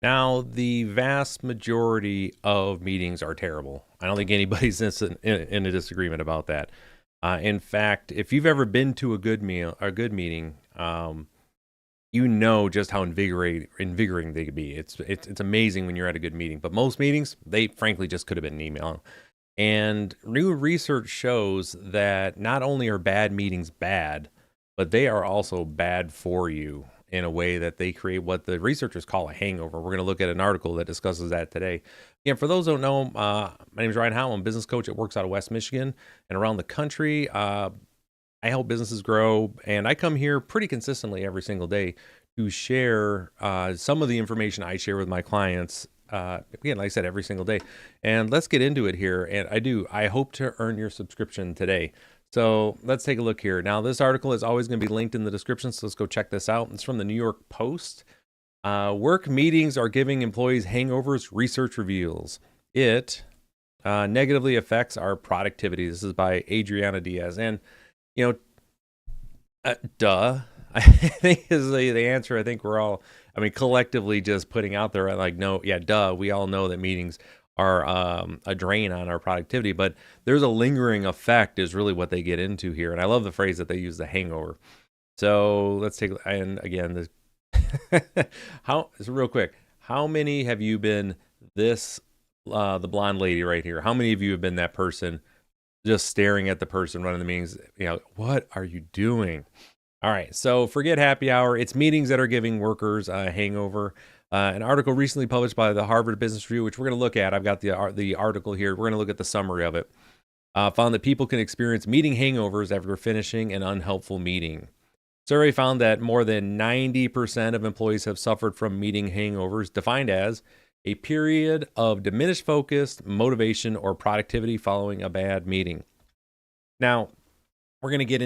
Now, the vast majority of meetings are terrible. I don't think anybody's in a disagreement about that. In fact, if you've ever been to a good meeting, you know just how invigorating they could be. It's amazing when you're at a good meeting. But most meetings, they frankly just could have been an email. And new research shows that not only are bad meetings bad, but they are also bad for you in a way that they create what the researchers call a hangover. We're going to look at an article that discusses that today. And for those who don't know, my name is Ryan Howell. I'm a business coach that works out of West Michigan and around the country. I help businesses grow, and I come here pretty consistently every single day to share some of the information I share with my clients. Again, like I said, every single day. And let's get into it here. And I hope to earn your subscription today. So let's take a look here. Now, this article is always going to be linked in the description, so let's go check this out. It's from the New York Post. Work meetings are giving employees hangovers, research reveals. It negatively affects our productivity. This is by Adriana Diaz. And, duh. I think is the answer. I think we're all, collectively just putting out there like, no, yeah, duh. We all know that meetings are a drain on our productivity, but there's a lingering effect is really what they get into here. And I love the phrase that they use, the hangover. So let's take, and again, real quick, how many have you been the blonde lady right here? How many of you have been that person just staring at the person running the meetings? What are you doing? All right, so forget happy hour. It's meetings that are giving workers a hangover. An article recently published by the Harvard Business Review, which we're going to look at. I've got the article here. We're going to look at the summary of it. Found that people can experience meeting hangovers after finishing an unhelpful meeting. Survey found that more than 90% of employees have suffered from meeting hangovers, defined as a period of diminished focus, motivation, or productivity following a bad meeting. Now, we're going to get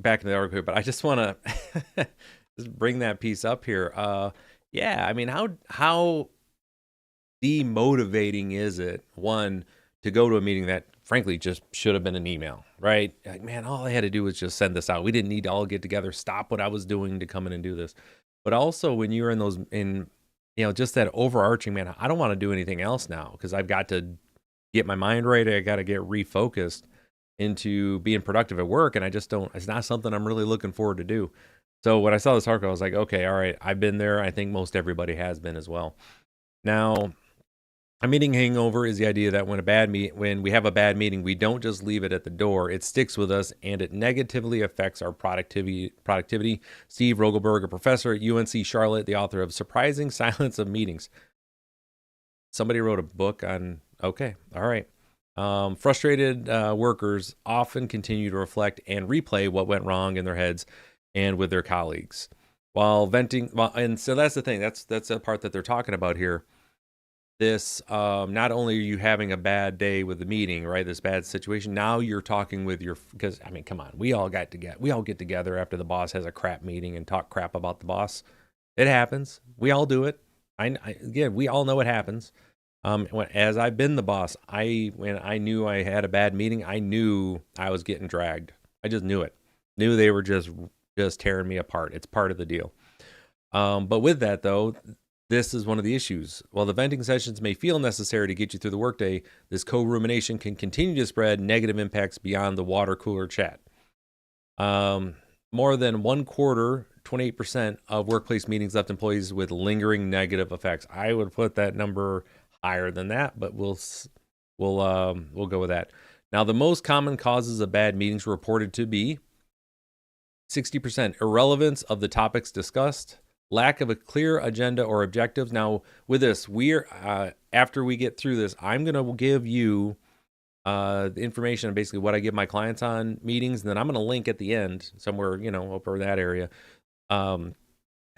back into the article, but I just want to just bring that piece up here. How demotivating is it, one, to go to a meeting that frankly just should have been an email, right? Like, man, all I had to do was just send this out. We didn't need to all get together, stop what I was doing to come in and do this. But also when you're just that overarching, man, I don't want to do anything else now because I've got to get my mind right. I got to get refocused into being productive at work. And it's not something I'm really looking forward to do. So when I saw this article, I was like, okay, all right, I've been there. I think most everybody has been as well. Now, a meeting hangover is the idea that when we have a bad meeting, we don't just leave it at the door. It sticks with us and it negatively affects our productivity. Steve Rogelberg, a professor at UNC Charlotte, the author of Surprising Silence of Meetings. Somebody wrote a book on, okay, all right. Frustrated workers often continue to reflect and replay what went wrong in their heads and with their colleagues while venting. And so that's the thing. That's the part that they're talking about here. This, not only are you having a bad day with the meeting, right? This bad situation. Now you're talking with because come on, we all get together after the boss has a crap meeting and talk crap about the boss. It happens. We all do it. Again, we all know it happens. As I've been the boss, when I knew I had a bad meeting, I knew I was getting dragged. I just knew it. Knew they were just tearing me apart. It's part of the deal. But with that though, this is one of the issues. While the venting sessions may feel necessary to get you through the workday, this co-rumination can continue to spread negative impacts beyond the water cooler chat. More than 1/4, 28% of workplace meetings left employees with lingering negative effects. I would put that number higher than that, but we'll go with that. Now, the most common causes of bad meetings were reported to be 60% irrelevance of the topics discussed, lack of a clear agenda or objectives. Now, with this, after we get through this, I'm going to give you the information on basically what I give my clients on meetings, and then I'm going to link at the end somewhere, over that area.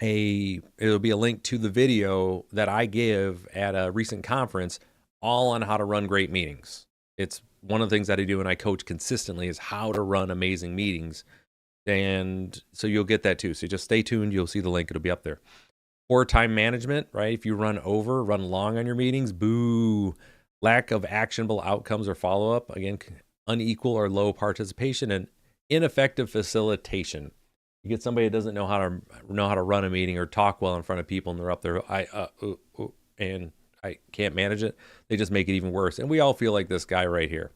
It'll be a link to the video that I give at a recent conference, all on how to run great meetings. It's one of the things that I do and I coach consistently is how to run amazing meetings. And so you'll get that too. So just stay tuned. You'll see the link. It'll be up there. Poor time management, right? If you run long on your meetings, boo. Lack of actionable outcomes or follow-up. Again, unequal or low participation and ineffective facilitation. You get somebody that doesn't know how to run a meeting or talk well in front of people, and they're up there, and I can't manage it. They just make it even worse. And we all feel like this guy right here.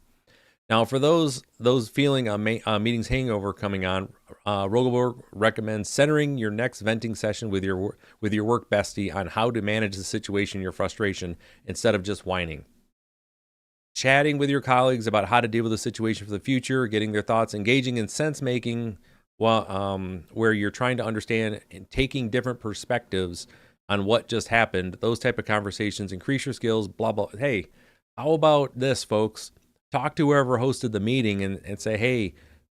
Now, for those feeling a meetings hangover coming on, Rogelberg recommends centering your next venting session with your work bestie on how to manage the situation, your frustration, instead of just whining. Chatting with your colleagues about how to deal with the situation for the future, getting their thoughts, engaging in sense making, where you're trying to understand and taking different perspectives on what just happened. Those type of conversations increase your skills. Blah blah. Hey, how about this, folks? Talk to whoever hosted the meeting and say, hey,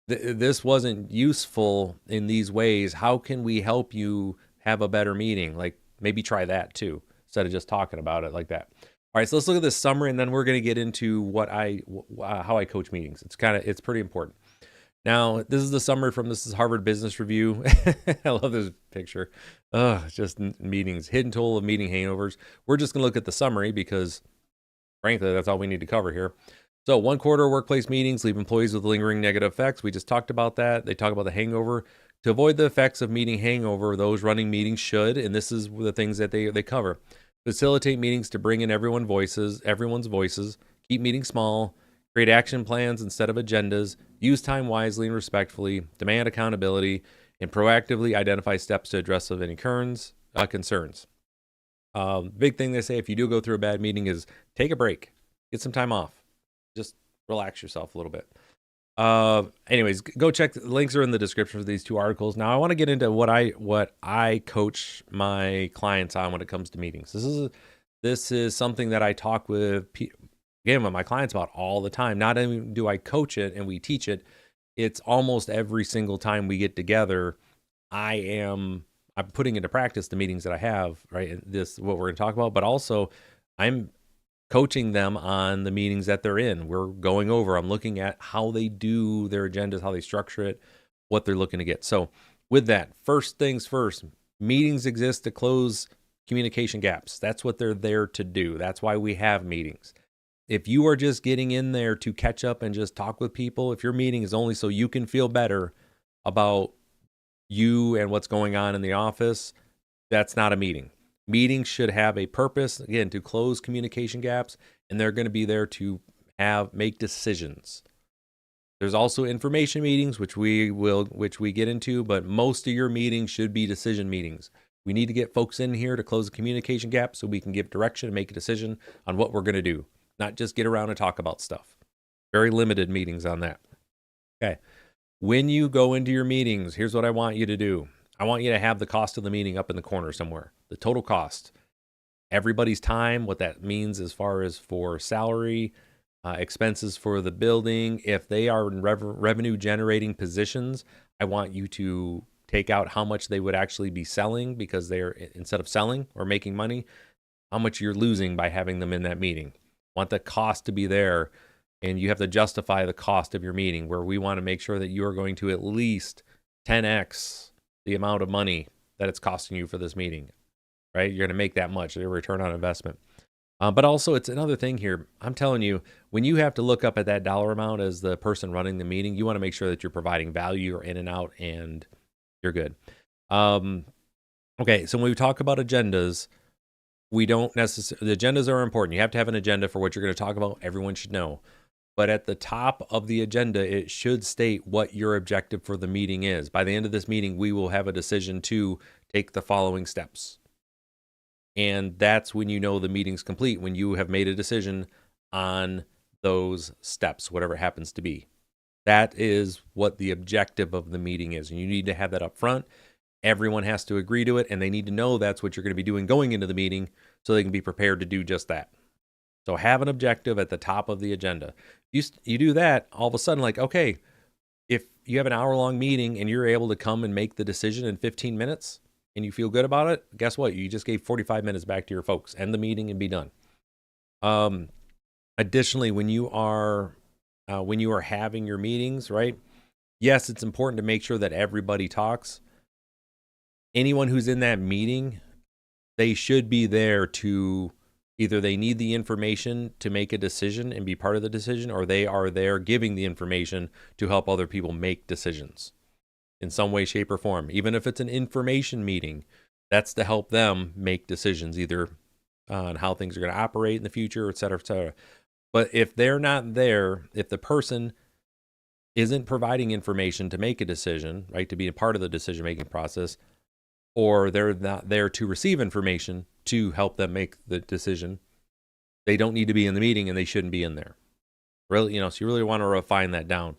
this wasn't useful in these ways. How can we help you have a better meeting? Like, maybe try that too, instead of just talking about it like that. All right, so let's look at this summary, and then we're going to get into how I coach meetings. It's pretty important. Now, this is the summary from this is Harvard Business Review. I love this picture. Just meetings, hidden toll of meeting hangovers. We're just going to look at the summary because, frankly, that's all we need to cover here. So 1/4 of workplace meetings leave employees with lingering negative effects. We just talked about that. They talk about the hangover. To avoid the effects of meeting hangover, those running meetings should, and this is the things that they cover, facilitate meetings to bring in everyone's voices, keep meetings small, create action plans instead of agendas, use time wisely and respectfully, demand accountability, and proactively identify steps to address any concerns. Big thing they say if you do go through a bad meeting is take a break, get some time off. Just relax yourself a little bit. Anyways, go check. The links are in the description for these 2 articles. Now I want to get into what I coach my clients on when it comes to meetings. This is something that I talk with my clients about all the time. Not only do I coach it and we teach it, it's almost every single time we get together, I'm putting into practice the meetings that I have, right? And this what we're going to talk about, but also I'm coaching them on the meetings that they're in. We're going over, I'm looking at how they do their agendas, how they structure it, what they're looking to get. So with that, first things first, meetings exist to close communication gaps. That's what they're there to do. That's why we have meetings. If you are just getting in there to catch up and just talk with people, if your meeting is only so you can feel better about you and what's going on in the office, that's not a meeting. Meetings should have a purpose, again, to close communication gaps, and they're going to be there to make decisions. There's also information meetings, which we get into, but most of your meetings should be decision meetings. We need to get folks in here to close the communication gap so we can give direction and make a decision on what we're going to do, not just get around and talk about stuff. Very limited meetings on that. Okay. When you go into your meetings, here's what I want you to do. I want you to have the cost of the meeting up in the corner somewhere. The total cost, everybody's time, what that means as far as for salary, expenses for the building. If they are in revenue generating positions, I want you to take out how much they would actually be selling, because they're, instead of selling or making money, how much you're losing by having them in that meeting. Want the cost to be there, and you have to justify the cost of your meeting, where we want to make sure that you are going to at least 10x the amount of money that it's costing you for this meeting, right? You're going to make that much, a return on investment. But also, it's another thing here. I'm telling you, when you have to look up at that dollar amount as the person running the meeting, you want to make sure that you're providing value, you're in and out, and you're good. Okay, so when we talk about agendas, we don't necessarily, the agendas are important. You have to have an agenda for what you're going to talk about. Everyone should know. But at the top of the agenda, it should state what your objective for the meeting is. By the end of this meeting, we will have a decision to take the following steps. And that's when you know the meeting's complete, when you have made a decision on those steps, whatever it happens to be. That is what the objective of the meeting is. And you need to have that up front. Everyone has to agree to it, and they need to know that's what you're going to be doing going into the meeting so they can be prepared to do just that. So have an objective at the top of the agenda. You do that, all of a sudden, like, okay, if you have an hour-long meeting and you're able to come and make the decision in 15 minutes and you feel good about it, guess what? You just gave 45 minutes back to your folks. End the meeting and be done. Additionally, when you are having your meetings, right? Yes, it's important to make sure that everybody talks. Anyone who's in that meeting, they should be there to either they need the information to make a decision and be part of the decision, or they are there giving the information to help other people make decisions. in some way, shape, or form. Even if it's an information meeting, that's to help them make decisions either on how things are going to operate in the future, et cetera, et cetera. But if they're not there, if the person isn't providing information to make a decision, right, to be a part of the decision-making process, or they're not there to receive information to help them make the decision, they don't need to be in the meeting and they shouldn't be in there. Really, so you really want to refine that down.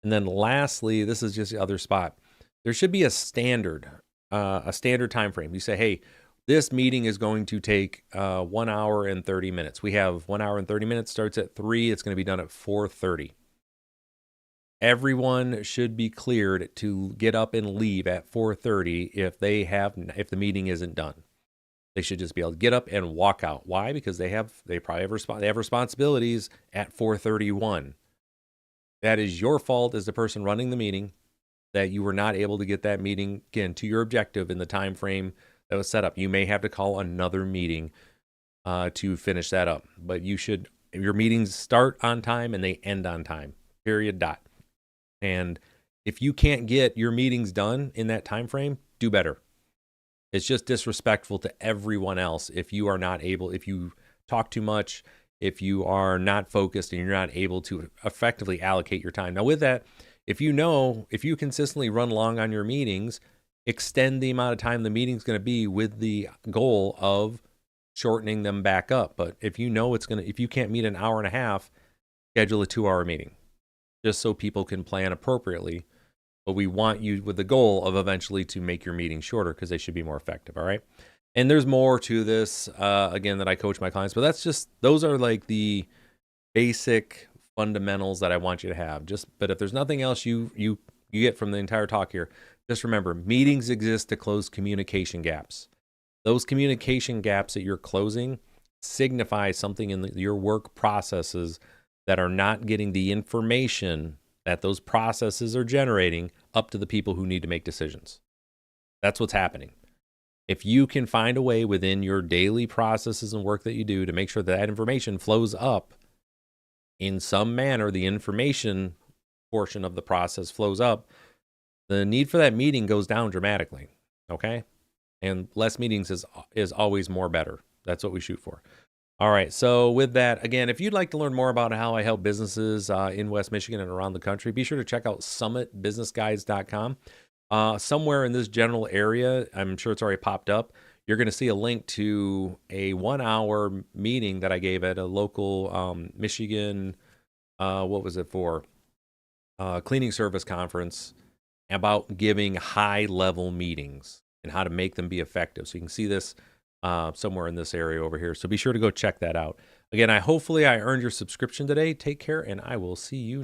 And then lastly, this is just the other spot. There should be a standard time frame. You say, hey, this meeting is going to take 1 hour and 30 minutes. We have 1 hour and 30 minutes, starts at 3. It's going to be done at 4:30. Everyone should be cleared to get up and leave at 4:30 if the meeting isn't done. They should just be able to get up and walk out. Why? Because they probably have responsibilities at 4:31. That is your fault as the person running the meeting that you were not able to get that meeting, again, to your objective in the time frame that was set up. You may have to call another meeting to finish that up. But your meetings start on time and they end on time, period, dot. And if you can't get your meetings done in that time frame, do better. It's just disrespectful to everyone else if you talk too much, if you are not focused and you're not able to effectively allocate your time. Now with that, if you consistently run long on your meetings, extend the amount of time the meeting's going to be with the goal of shortening them back up. But if you can't meet an hour and a half, schedule a 2-hour meeting just so people can plan appropriately. But we want you with the goal of eventually to make your meetings shorter because they should be more effective. All right. And there's more to this, again, that I coach my clients, but those are like the basic fundamentals that I want you to have. But if there's nothing else you get from the entire talk here, just remember, meetings exist to close communication gaps. Those communication gaps that you're closing signify something in your work processes that are not getting the information that those processes are generating up to the people who need to make decisions. That's what's happening. If you can find a way within your daily processes and work that you do to make sure that information flows up in some manner, the information portion of the process flows up, the need for that meeting goes down dramatically, okay? And less meetings is always more better. That's what we shoot for. All right, so with that, again, if you'd like to learn more about how I help businesses in West Michigan and around the country, be sure to check out summitbusinessguides.com. Somewhere in this general area, I'm sure it's already popped up, you're going to see a link to a 1-hour meeting that I gave at a local Michigan, what was it for? Cleaning service conference about giving high-level meetings and how to make them be effective. So you can see this somewhere in this area over here. So be sure to go check that out. Again, hopefully I earned your subscription today. Take care, and I will see you next.